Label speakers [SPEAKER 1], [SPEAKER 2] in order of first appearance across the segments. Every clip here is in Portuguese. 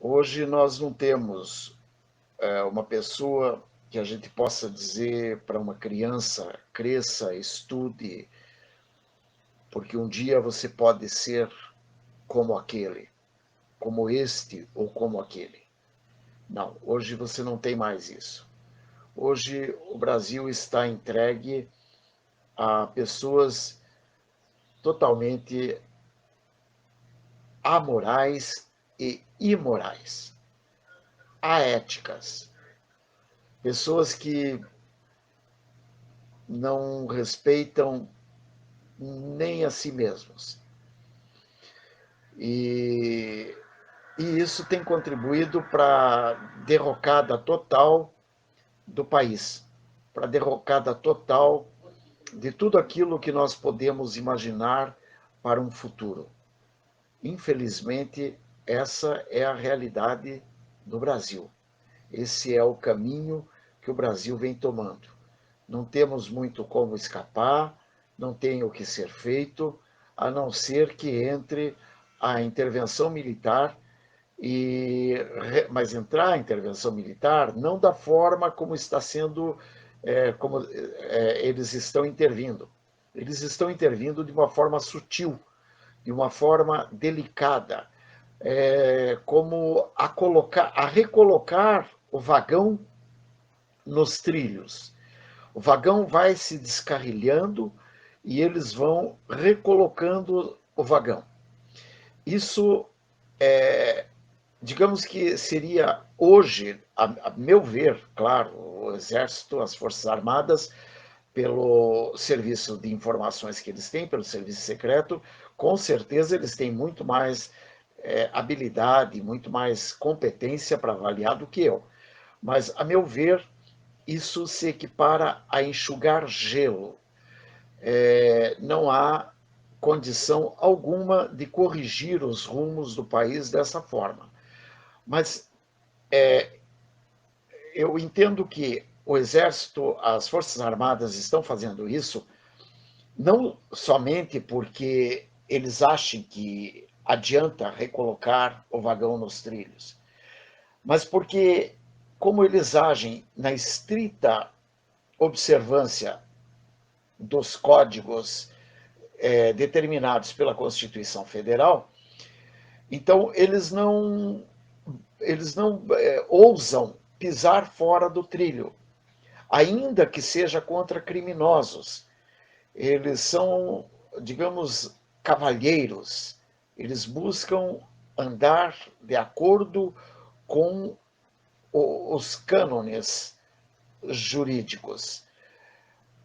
[SPEAKER 1] Hoje nós não temos uma pessoa que a gente possa dizer para uma criança: cresça, estude, porque um dia você pode ser como aquele, como este ou como aquele. Não, hoje você não tem mais isso. Hoje o Brasil está entregue a pessoas totalmente amorais e imorais, aéticas, pessoas que não respeitam nem a si mesmos. E, e isso tem contribuído para a derrocada total do país, para a derrocada total de tudo aquilo que nós podemos imaginar para um futuro. Infelizmente, essa é a realidade do Brasil. Esse é o caminho que o Brasil vem tomando. Não temos muito como escapar, não tem o que ser feito, a não ser que entre a intervenção militar, mas entrar a intervenção militar não da forma como está sendo, como eles estão intervindo. Eles estão intervindo de uma forma sutil, de uma forma delicada, como a recolocar o vagão nos trilhos. O vagão vai se descarrilhando e eles vão recolocando o vagão. Isso, digamos que seria hoje, a meu ver, claro, o Exército, as Forças Armadas, pelo serviço de informações que eles têm, pelo serviço secreto, com certeza eles têm muito mais habilidade, muito mais competência para avaliar do que eu. Mas, a meu ver, isso se equipara a enxugar gelo. Não há condição alguma de corrigir os rumos do país dessa forma. Mas eu entendo que o Exército, as Forças Armadas estão fazendo isso não somente porque eles acham que adianta recolocar o vagão nos trilhos, mas porque, como eles agem na estrita observância dos códigos determinados pela Constituição Federal, então eles não ousam pisar fora do trilho, ainda que seja contra criminosos. Eles são, digamos, cavalheiros. Eles buscam andar de acordo com os cânones jurídicos.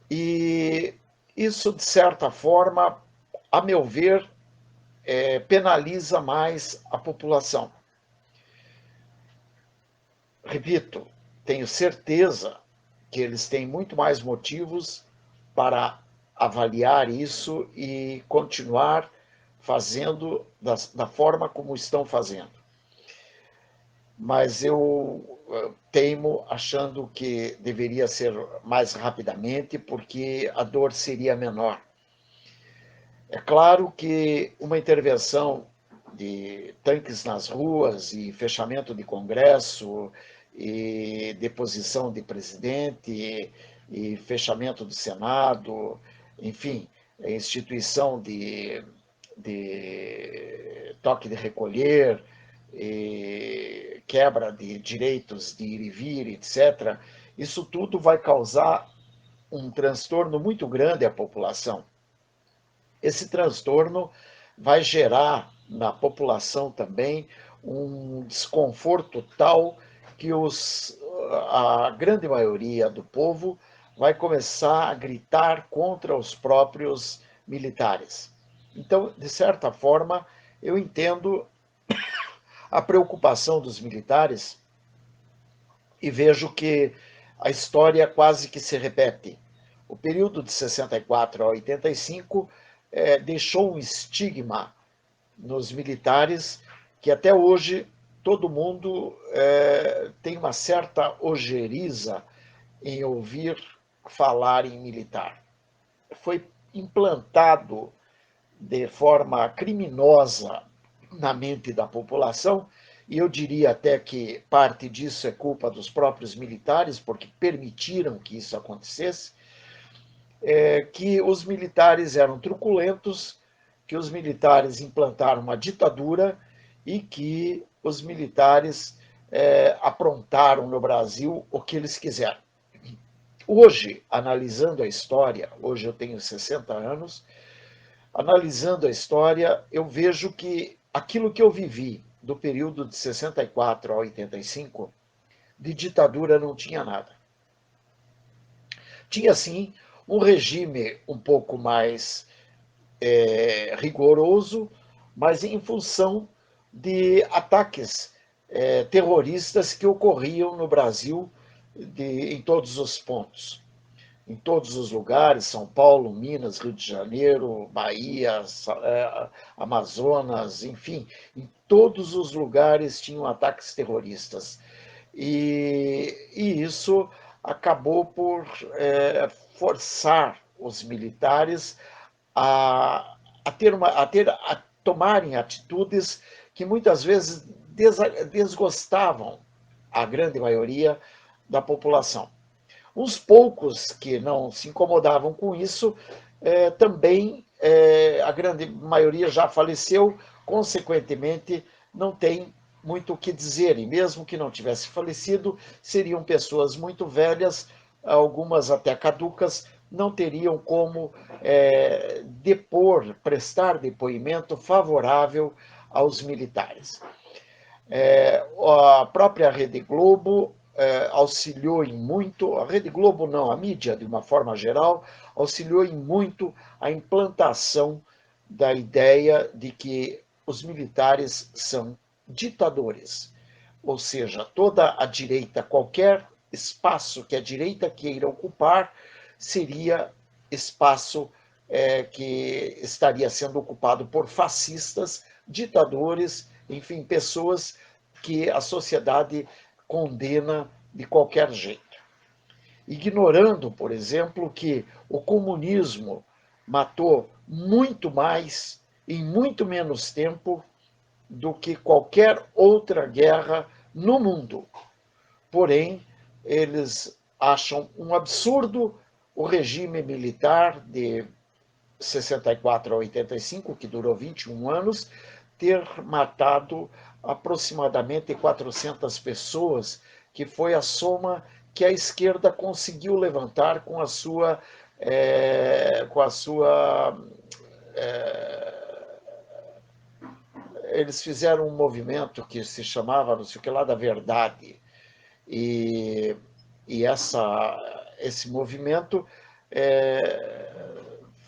[SPEAKER 1] E isso, de certa forma, a meu ver, penaliza mais a população. Repito, tenho certeza que eles têm muito mais motivos para avaliar isso e continuar fazendo da forma como estão fazendo. Mas eu teimo achando que deveria ser mais rapidamente, porque a dor seria menor. É claro que uma intervenção de tanques nas ruas e fechamento de Congresso e deposição de presidente e fechamento do Senado, enfim, instituição de toque de recolher, quebra de direitos de ir e vir, etc., isso tudo vai causar um transtorno muito grande à população. Esse transtorno vai gerar na população também um desconforto tal que a grande maioria do povo vai começar a gritar contra os próprios militares. Então, de certa forma, eu entendo a preocupação dos militares e vejo que a história quase que se repete. O período de 64 a 85 deixou um estigma nos militares que até hoje todo mundo tem uma certa ojeriza em ouvir falar em militar. Foi implantado de forma criminosa na mente da população e eu diria até que parte disso é culpa dos próprios militares, porque permitiram que isso acontecesse, que os militares eram truculentos, que os militares implantaram uma ditadura e que os militares aprontaram no Brasil o que eles quiseram. Hoje, analisando a história, hoje eu tenho 60 anos, analisando a história, eu vejo que aquilo que eu vivi do período de 64 a 85, de ditadura não tinha nada. Tinha, sim, um regime um pouco mais rigoroso, mas em função de ataques terroristas que ocorriam no Brasil em todos os pontos, em todos os lugares, São Paulo, Minas, Rio de Janeiro, Bahia, Amazonas, enfim, em todos os lugares tinham ataques terroristas. E isso acabou por forçar os militares a tomarem atitudes que muitas vezes desgostavam a grande maioria da população. Uns poucos que não se incomodavam com isso, também a grande maioria já faleceu, consequentemente não tem muito o que dizer, e mesmo que não tivesse falecido, seriam pessoas muito velhas, algumas até caducas, não teriam como prestar depoimento favorável aos militares. A própria Rede Globo auxiliou em muito, a Rede Globo não, a mídia de uma forma geral, auxiliou em muito a implantação da ideia de que os militares são ditadores. Ou seja, toda a direita, qualquer espaço que a direita queira ocupar, seria espaço que estaria sendo ocupado por fascistas, ditadores, enfim, pessoas que a sociedade condena de qualquer jeito. Ignorando, por exemplo, que o comunismo matou muito mais, em muito menos tempo, do que qualquer outra guerra no mundo. Porém, eles acham um absurdo o regime militar de 64 a 85, que durou 21 anos, ter matado aproximadamente 400 pessoas, que foi a soma que a esquerda conseguiu levantar com a sua eles fizeram um movimento que se chamava, não sei o que lá, da verdade. E esse movimento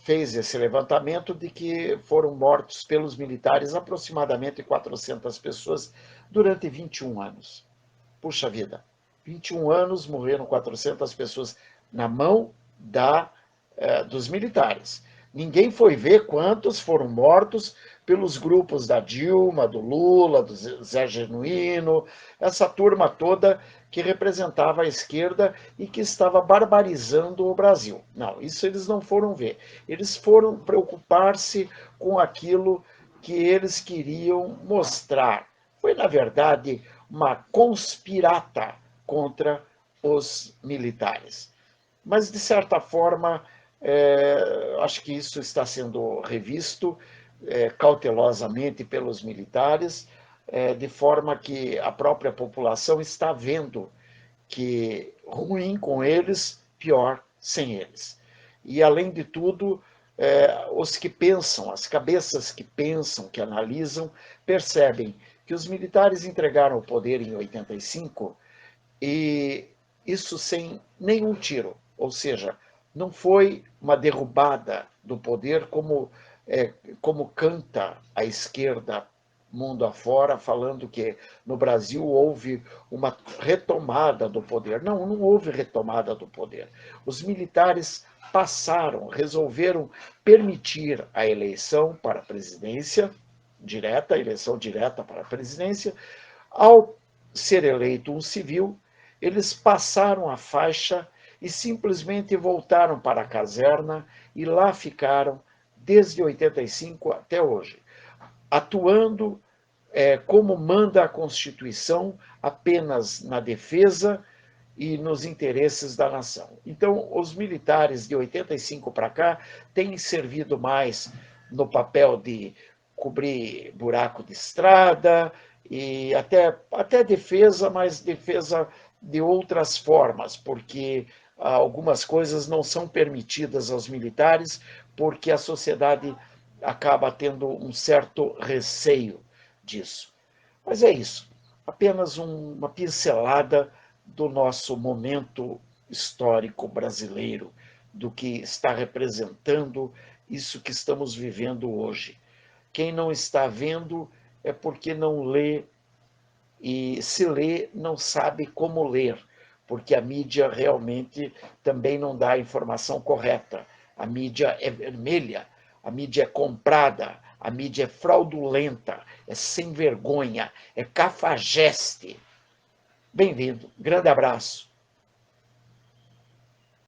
[SPEAKER 1] fez esse levantamento de que foram mortos pelos militares aproximadamente 400 pessoas durante 21 anos. Puxa vida, 21 anos morreram 400 pessoas na mão dos militares. Ninguém foi ver quantos foram mortos pelos grupos da Dilma, do Lula, do Zé Genuíno, essa turma toda que representava a esquerda e que estava barbarizando o Brasil. Não, isso eles não foram ver. Eles foram preocupar-se com aquilo que eles queriam mostrar. Foi, na verdade, uma conspirata contra os militares. Mas, de certa forma, acho que isso está sendo revisto cautelosamente pelos militares, de forma que a própria população está vendo que ruim com eles, pior sem eles. E, além de tudo, os que pensam, as cabeças que pensam, que analisam, percebem que os militares entregaram o poder em 85 e isso sem nenhum tiro, ou seja, não foi uma derrubada do poder como canta a esquerda mundo afora, falando que no Brasil houve uma retomada do poder. Não, não houve retomada do poder. Os militares resolveram permitir a eleição para a presidência direta, a eleição direta para a presidência. Ao ser eleito um civil, eles passaram a faixa e simplesmente voltaram para a caserna e lá ficaram desde 85 até hoje, atuando como manda a Constituição, apenas na defesa e nos interesses da nação. Então, os militares de 85 para cá têm servido mais no papel de cobrir buraco de estrada e até defesa, mas defesa de outras formas, porque algumas coisas não são permitidas aos militares, porque a sociedade acaba tendo um certo receio disso. Mas é isso, apenas uma pincelada do nosso momento histórico brasileiro, do que está representando isso que estamos vivendo hoje. Quem não está vendo é porque não lê, e se lê, não sabe como ler, porque a mídia realmente também não dá a informação correta. A mídia é vermelha, a mídia é comprada, a mídia é fraudulenta, é sem vergonha, é cafajeste. Bem-vindo, grande abraço.